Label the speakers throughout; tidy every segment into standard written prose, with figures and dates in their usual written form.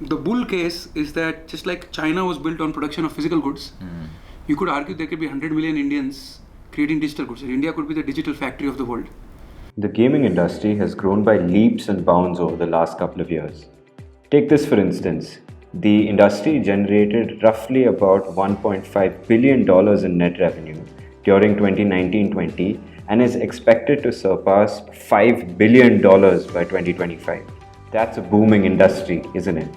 Speaker 1: the bull case is that just like China was built on production of physical goods, you could argue there could be 100 million Indians creating digital goods. And India could be the digital factory of the world.
Speaker 2: The gaming industry has grown by leaps and bounds over the last couple of years. Take this for instance. The industry generated roughly about $1.5 billion in net revenue during 2019-20 and is expected to surpass $5 billion by 2025. That's a booming industry, isn't it?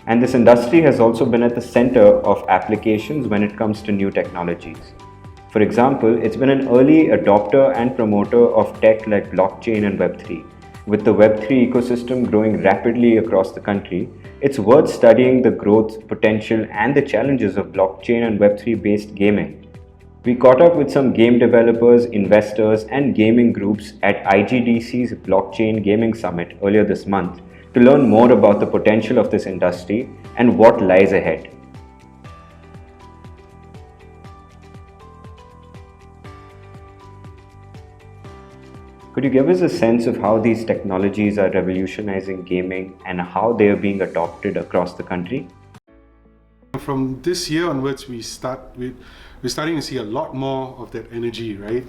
Speaker 2: And this industry has also been at the center of applications when it comes to new technologies. For example, it's been an early adopter and promoter of tech like blockchain and Web3. With the Web3 ecosystem growing rapidly across the country, it's worth studying the growth potential and the challenges of blockchain and Web3 based gaming. We caught up with some game developers, investors, and gaming groups at IGDC's Blockchain Gaming Summit earlier this month to learn more about the potential of this industry and what lies ahead. Could you give us a sense of how these technologies are revolutionizing gaming and how they are being adopted across the country?
Speaker 3: From this year onwards, we're starting to see a lot more of that energy, right,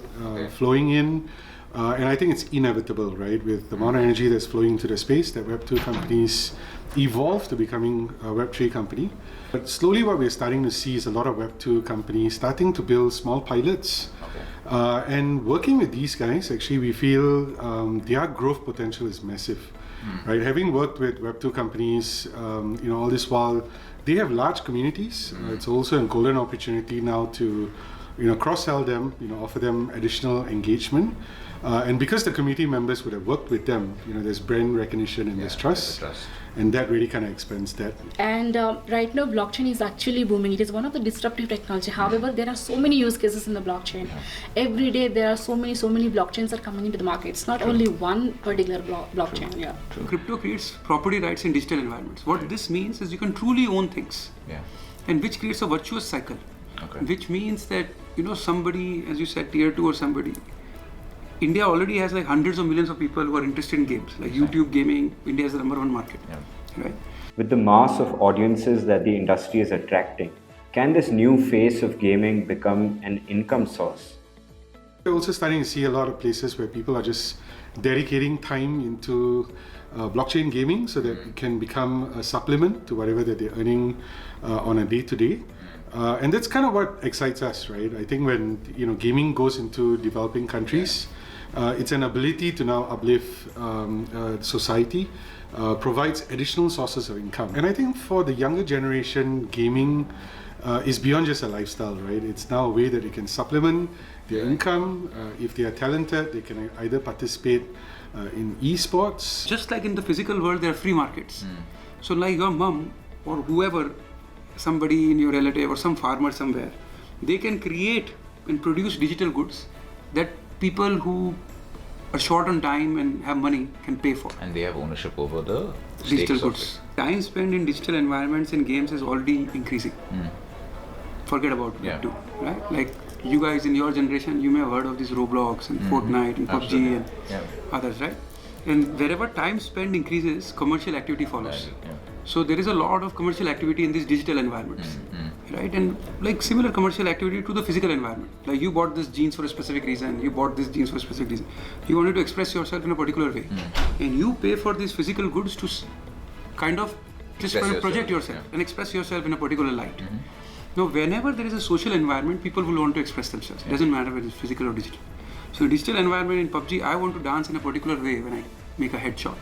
Speaker 3: flowing in. And I think it's inevitable, right, with the amount of energy that's flowing into the space that Web2 companies evolve to becoming a Web3 company. But slowly what we're starting to see is a lot of Web2 companies starting to build small pilots. And working with these guys, actually, we feel their growth potential is massive, right? Having worked with Web2 companies, all this while, they have large communities. It's also a golden opportunity now to, cross-sell them, offer them additional engagement. And because the community members would have worked with them, there's brand recognition and there's trust. And that really kind of expands that.
Speaker 4: And right now, blockchain is actually booming. It is one of the disruptive technology. However, there are so many use cases in the blockchain. Every day, there are so many blockchains are coming into the market. It's not only one particular blockchain.
Speaker 1: Crypto creates property rights in digital environments. What this means is you can truly own things. And which creates a virtuous cycle. Which means that, somebody, as you said, tier 2 or somebody, India already has like hundreds of millions of people who are interested in games, like YouTube gaming. India is the number one market, right?
Speaker 2: With the mass of audiences that the industry is attracting, can this new face of gaming become an income source?
Speaker 3: We're also starting to see a lot of places where people are just dedicating time into blockchain gaming so that it can become a supplement to whatever that they're earning on a day-to-day. And that's kind of what excites us, right? I think when gaming goes into developing countries, it's an ability to now uplift society, provides additional sources of income. And I think for the younger generation, gaming is beyond just a lifestyle, right? It's now a way that they can supplement their income. If they are talented, they can either participate in esports.
Speaker 1: Just like in the physical world, there are free markets. So like your mom or whoever, somebody in your relative or some farmer somewhere, they can create and produce digital goods that people who are short on time and have money can pay for.
Speaker 5: And they have ownership over the
Speaker 1: digital goods. Time spent in digital environments and games is already increasing. Forget about Web2, right? Like you guys in your generation, you may have heard of these Roblox and Fortnite and PUBG and others, right? And wherever time spent increases, commercial activity follows. So there is a lot of commercial activity in these digital environments, right? And like similar commercial activity to the physical environment. Like you bought this jeans for a specific reason, you bought this jeans for a specific reason. You wanted to express yourself in a particular way. And you pay for these physical goods to kind of just project yourself and express yourself in a particular light. Now, whenever there is a social environment, people will want to express themselves. It doesn't matter whether it's physical or digital. So digital environment in PUBG, I want to dance in a particular way when I make a headshot.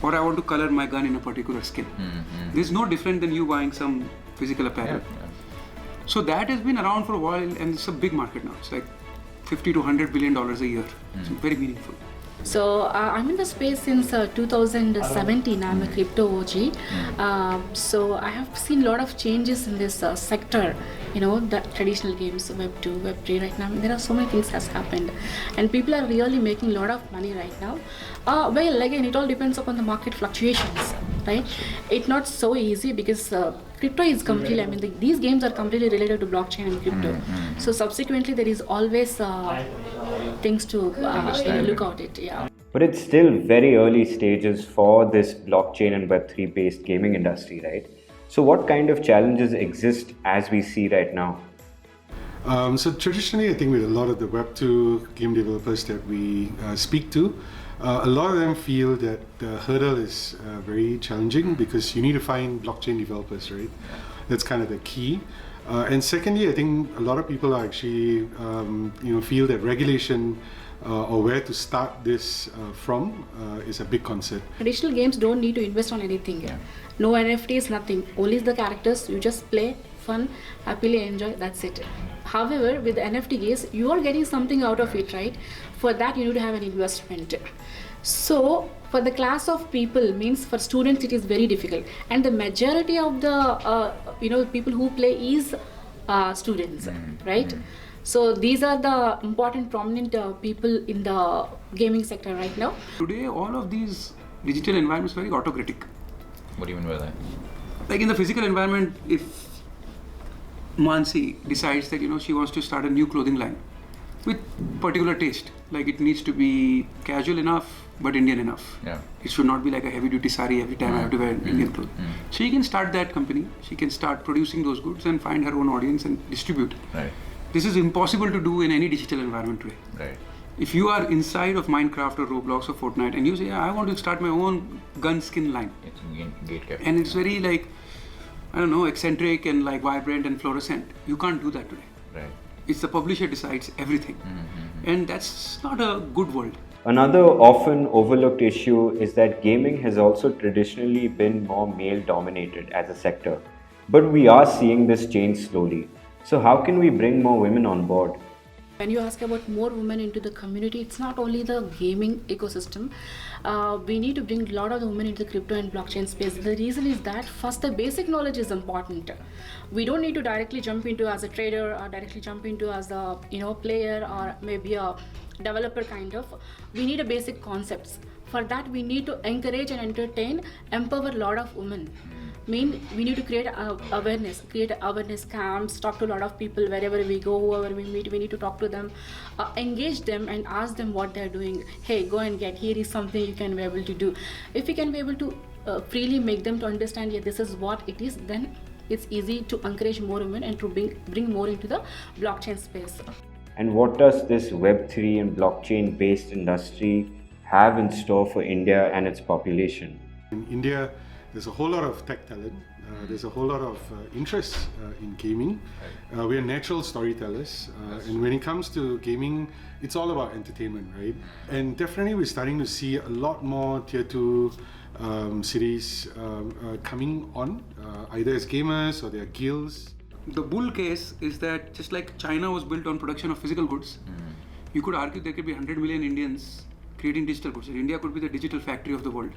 Speaker 1: Or I want to color my gun in a particular skin. This is no different than you buying some physical apparel. So that has been around for a while and it's a big market now. It's like $50 to $100 billion a year. It's very meaningful.
Speaker 4: So I'm in the space since 2017. I'm a crypto OG. So I have seen a lot of changes in this sector. The traditional games, Web2, Web3 right now. There are so many things has happened. And people are really making a lot of money right now. Well, again, it all depends upon the market fluctuations, right? It's not so easy because crypto is completely, these games are completely related to blockchain and crypto. So subsequently, there is always things to look out at.
Speaker 2: But it's still very early stages for this blockchain and Web3 based gaming industry, right? So, what kind of challenges exist as we see right now?
Speaker 3: So traditionally, I think with a lot of the Web2 game developers that we speak to, a lot of them feel that the hurdle is very challenging because you need to find blockchain developers, right? That's kind of the key. And secondly, I think a lot of people are actually, feel that regulation or where to start this from is a big concern.
Speaker 4: Traditional games don't need to invest on anything.
Speaker 5: Yeah.
Speaker 4: No NFTs, nothing. Only the characters. You just play, fun, happily enjoy. That's it. However, with the NFT games, you are getting something out of it, right? For that, you need to have an investment. So, for the class of people, means for students, it is very difficult. And the majority of the people who play is students, right? So these are the important, prominent people in the gaming sector right now.
Speaker 1: Today, all of these digital environments are very autocratic.
Speaker 5: What do you mean by that?
Speaker 1: Like in the physical environment, if Mansi decides that she wants to start a new clothing line with particular taste, like it needs to be casual enough but Indian enough.
Speaker 5: Yeah.
Speaker 1: It should not be like a heavy-duty sari every time I have to wear Indian clothes. She can start that company. She can start producing those goods and find her own audience and distribute.
Speaker 5: Right.
Speaker 1: This is impossible to do in any digital environment today.
Speaker 5: Right.
Speaker 1: If you are inside of Minecraft or Roblox or Fortnite and you say, I want to start my own gun skin line,
Speaker 5: It's gate kept.
Speaker 1: and it's very eccentric and like vibrant and fluorescent, you can't do that today.
Speaker 5: Right.
Speaker 1: It's the publisher decides everything, and that's not a good world.
Speaker 2: Another often overlooked issue is that gaming has also traditionally been more male dominated as a sector. But we are seeing this change slowly. So, how can we bring more women on board?
Speaker 4: When you ask about more women into the community, it's not only the gaming ecosystem. We need to bring a lot of the women into the crypto and blockchain space. The reason is that first the basic knowledge is important. We don't need to directly jump into as a trader or directly jump into as a player or maybe a developer kind of. We need a basic concepts. For that we need to encourage and entertain, empower a lot of women. We need to create awareness camps, talk to a lot of people wherever we go, whoever we meet, we need to talk to them, engage them and ask them what they're doing. Hey, go and get, here is something you can be able to do. If we can be able to freely make them to understand, yeah, this is what it is, then it's easy to encourage more women and to bring more into the blockchain space.
Speaker 2: And what does this Web3 and blockchain based industry have in store for India and its population?
Speaker 3: In India, there's a whole lot of tech talent. There's a whole lot of interest in gaming. We are natural storytellers, and when it comes to gaming, it's all about entertainment, right? And definitely, we're starting to see a lot more tier 2 cities coming on, either as gamers or their guilds.
Speaker 1: The bull case is that just like China was built on production of physical goods, you could argue there could be 100 million Indians creating digital goods. And India could be the digital factory of the world.